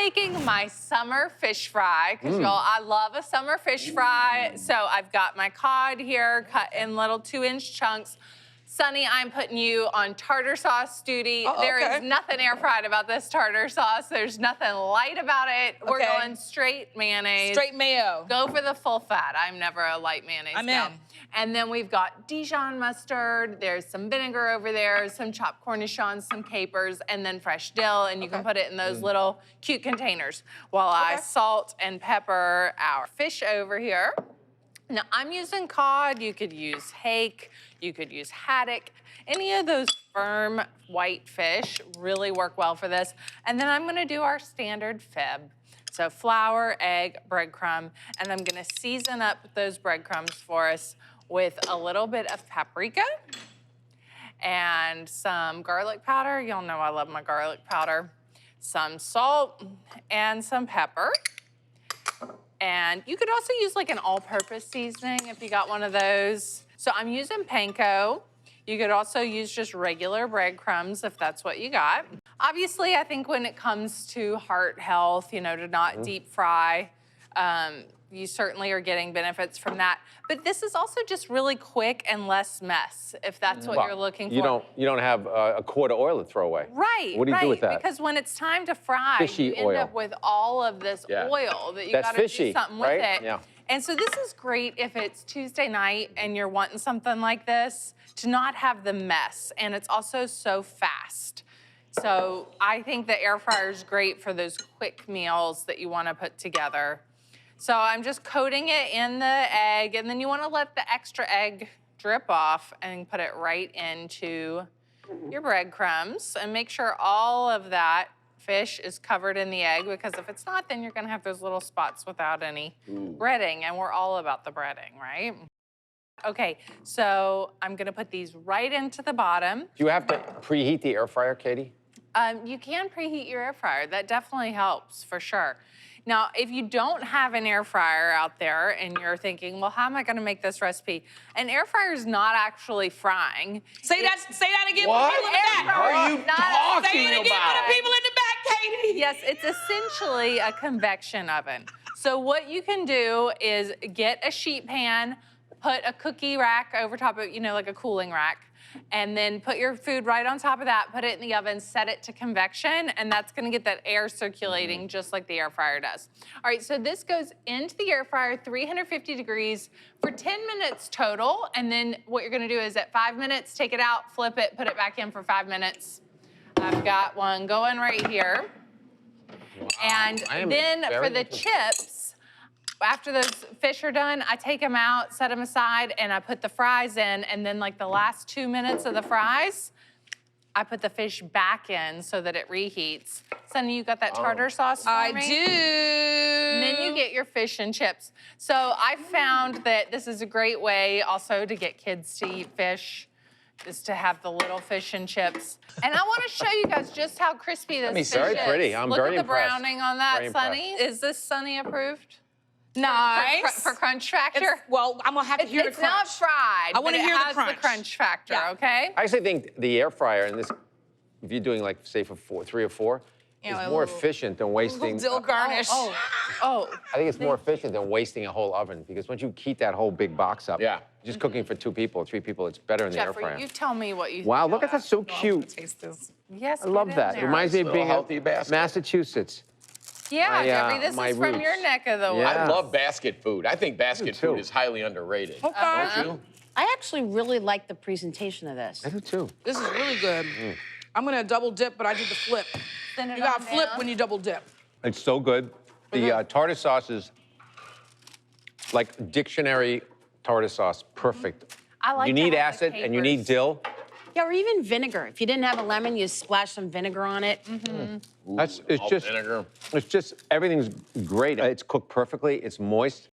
making my summer fish fry, because y'all, I love a summer fish fry. So I've got my cod here cut in little 2-inch chunks. Sonny, I'm putting you on tartar sauce duty. There is nothing air fried about this tartar sauce. There's nothing light about it. We're going straight mayonnaise. Straight mayo. Go for the full fat. I'm never a light mayonnaise gal. And then we've got Dijon mustard. There's some vinegar over there, some chopped cornichons, some capers, and then fresh dill. And you can put it in those little cute containers while I salt and pepper our fish over here. Now, I'm using cod. You could use hake. You could use haddock. Any of those firm white fish really work well for this. And then I'm gonna do our standard fib. So flour, egg, breadcrumb, and I'm gonna season up those breadcrumbs for us with a little bit of paprika and some garlic powder. Y'all know I love my garlic powder. Some salt and some pepper. And you could also use like an all-purpose seasoning if you got one of those. So I'm using panko. You could also use just regular breadcrumbs if that's what you got. Obviously, I think when it comes to heart health, you know, to not deep fry, you certainly are getting benefits from that. But this is also just really quick and less mess, if that's what you're looking for. You don't have a quart of oil to throw away. Right, What do you do with that? Because when it's time to fry, Fishy you end up with all of this oil that you gotta do something with it. Yeah. And so this is great if it's Tuesday night and you're wanting something like this, to not have the mess. And it's also so fast. So I think the air fryer is great for those quick meals that you wanna put together. So I'm just coating it in the egg, and then you wanna let the extra egg drip off and put it right into your breadcrumbs, and make sure all of that fish is covered in the egg, because if it's not, then you're gonna have those little spots without any breading, and we're all about the breading, right? Okay, so I'm gonna put these right into the bottom. Do you have to preheat the air fryer, Katie? You can preheat your air fryer. That definitely helps, for sure. Now, if you don't have an air fryer out there and you're thinking, well, how am I gonna make this recipe? An air fryer is not actually frying. Say that again What? for the people in the back. Are you talking Say it again for the people in the back, Katie. Yes, it's essentially a convection oven. So what you can do is get a sheet pan, put a cookie rack over top of, you know, like a cooling rack, and then put your food right on top of that, put it in the oven, set it to convection, and that's gonna get that air circulating just like the air fryer does. All right, so this goes into the air fryer, 350 degrees for 10 minutes total, and then what you're gonna do is at 5 minutes, take it out, flip it, put it back in for 5 minutes. I've got one going right here. Wow. And then for the chips, after those fish are done, I take them out, set them aside, and I put the fries in, and then like the last 2 minutes of the fries, I put the fish back in so that it reheats. Sonny, you got that tartar sauce for me? I do. And then you get your fish and chips. So I found that this is a great way also to get kids to eat fish, is to have the little fish and chips. And I wanna show you guys just how crispy this fish is. Very pretty. I'm very impressed. Look at the impressed. browning on that, Very Sonny. Is this Sonny approved? Nice. For crunch factor? Well, I'm gonna have to hear the crunch. It's not fried, I want to hear it has the crunch factor, okay? I actually think the air fryer, and this, if you're doing like, say, for 3 or 4, is more efficient than wasting. Dill garnish. Oh. I think it's more efficient than wasting a whole oven, because once you heat that whole big box up, just cooking for 2 people, 3 people, it's better in the air fryer. Jeffrey, you tell me what you think. Wow, look at that, so cute. Taste this. Yes, I love that. It reminds me of being healthy in basket. Massachusetts. Yeah, Jeffrey, this my is from roots. your neck of the woods. Yeah. I love basket food. I think basket too. food is highly underrated. Okay. Don't you? I actually really like the presentation of this. I do too. This is really good. I'm gonna double dip, but I did the flip. Send it You gotta on flip down. when you double dip. It's so good. The tartar sauce is like dictionary tartar sauce, perfect. I like You to need have the acid and you need capers. dill. Yeah, or even vinegar. If you didn't have a lemon, you splash some vinegar on it. It's Malt just vinegar. It's just everything's great. It's cooked perfectly. It's moist.